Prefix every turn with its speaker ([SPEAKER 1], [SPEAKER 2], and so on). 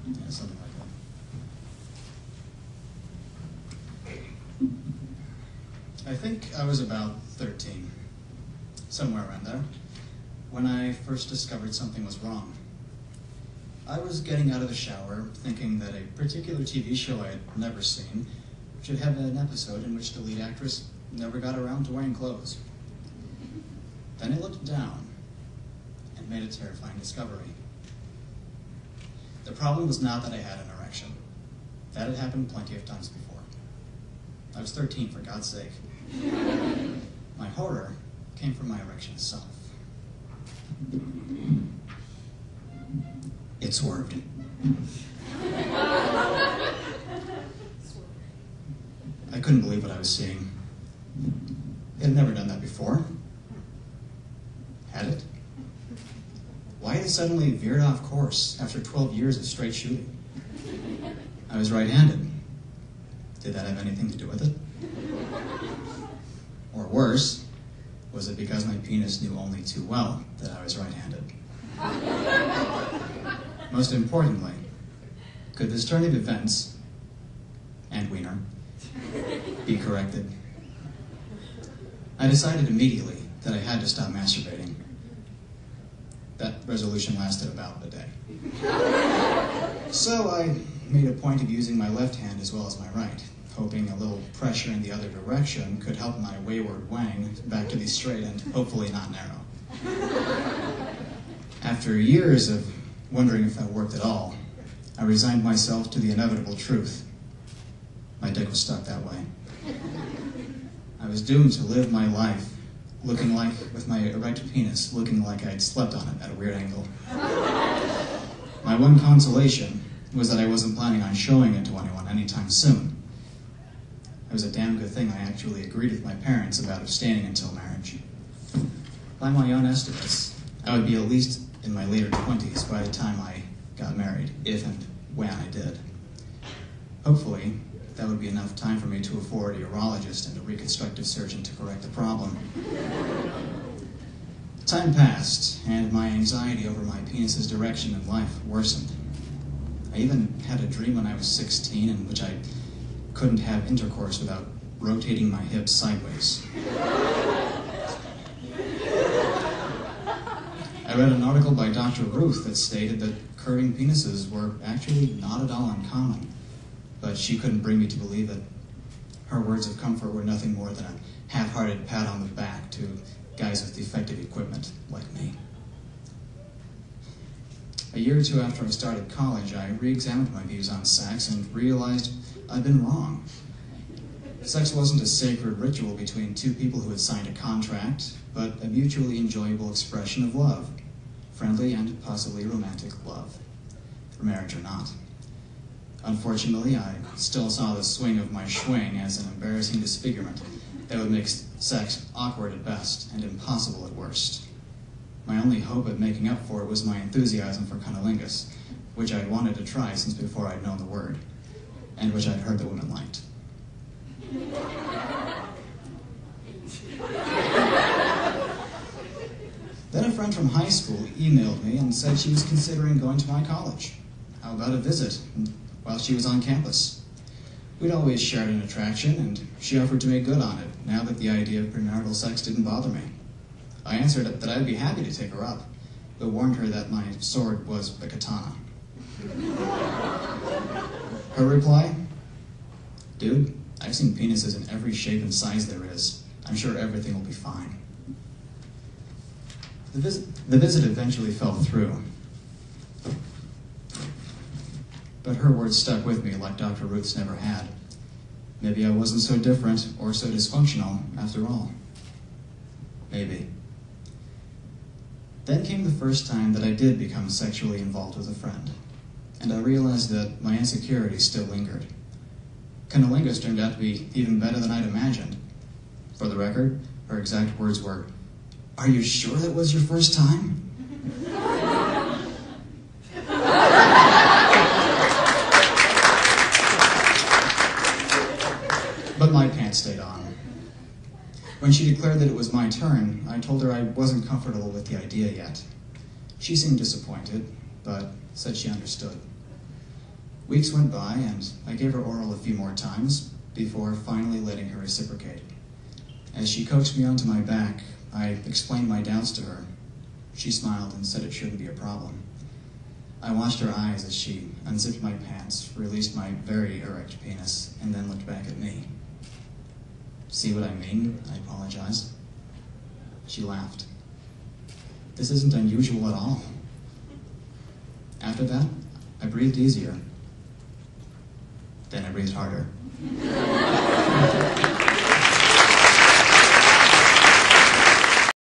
[SPEAKER 1] Yeah, something like that. I think I was about 13, somewhere around there, when I first discovered something was wrong. I was getting out of the shower, thinking that a particular TV show I had never seen should have an episode in which the lead actress never got around to wearing clothes. Then I looked down and made a terrifying discovery. The problem was not that I had an erection. That had happened plenty of times before. I was 13, for God's sake. My horror came from my erection itself. It swerved. I couldn't believe what I was seeing. It had never done that before. Had it? Why had it suddenly veered off course after 12 years of straight shooting? I was right-handed. Did that have anything to do with it? Or worse, was it because my penis knew only too well that I was right-handed? Most importantly, could this turn of events, and wiener, be corrected? I decided immediately that I had to stop masturbating. That resolution lasted about a day. So I made a point of using my left hand as well as my right, hoping a little pressure in the other direction could help my wayward wang back to be straight and hopefully not narrow. After years of wondering if that worked at all, I resigned myself to the inevitable truth. My dick was stuck that way. I was doomed to live my life looking like, with my erect penis, looking like I'd slept on it at a weird angle. My one consolation was that I wasn't planning on showing it to anyone anytime soon. It was a damn good thing I actually agreed with my parents about abstaining until marriage. By my own estimates, I would be at least in my later 20s by the time I got married, if and when I did. Hopefully, that would be enough time for me to afford a urologist and a reconstructive surgeon to correct the problem. Time passed, and my anxiety over my penis's direction in life worsened. I even had a dream when I was 16 in which I couldn't have intercourse without rotating my hips sideways. I read an article by Dr. Ruth that stated that curving penises were actually not at all uncommon, but she couldn't bring me to believe it. Her words of comfort were nothing more than a half-hearted pat on the back to guys with defective equipment like me. A year or two after I started college, I re-examined my views on sex and realized I'd been wrong. Sex wasn't a sacred ritual between two people who had signed a contract, but a mutually enjoyable expression of love, friendly and possibly romantic love, for marriage or not. Unfortunately, I still saw the swing of my schwing as an embarrassing disfigurement that would make sex awkward at best and impossible at worst. My only hope at making up for it was my enthusiasm for cunnilingus, which I'd wanted to try since before I'd known the word, and which I'd heard the women liked. Then a friend from high school emailed me and said she was considering going to my college. How about a visit while she was on campus? We'd always shared an attraction, and she offered to make good on it, now that the idea of premarital sex didn't bother me. I answered that I'd be happy to take her up, but warned her that my sword was a katana. Her reply? Dude, I've seen penises in every shape and size there is. I'm sure everything will be fine. The visit eventually fell through, but her words stuck with me like Dr. Ruth's never had. Maybe I wasn't so different or so dysfunctional after all. Maybe. Then came the first time that I did become sexually involved with a friend, and I realized that my insecurities still lingered. Cunnilingus turned out to be even better than I'd imagined. For the record, her exact words were, "Are you sure that was your first time?" But my pants stayed on. When she declared that it was my turn, I told her I wasn't comfortable with the idea yet. She seemed disappointed, but said she understood. Weeks went by, and I gave her oral a few more times before finally letting her reciprocate. As she coaxed me onto my back, I explained my doubts to her. She smiled and said it shouldn't be a problem. I watched her eyes as she unzipped my pants, released my very erect penis, and then looked back at me. "See what I mean?" I apologized. She laughed. "This isn't unusual at all." After that, I breathed easier. Then I breathed harder.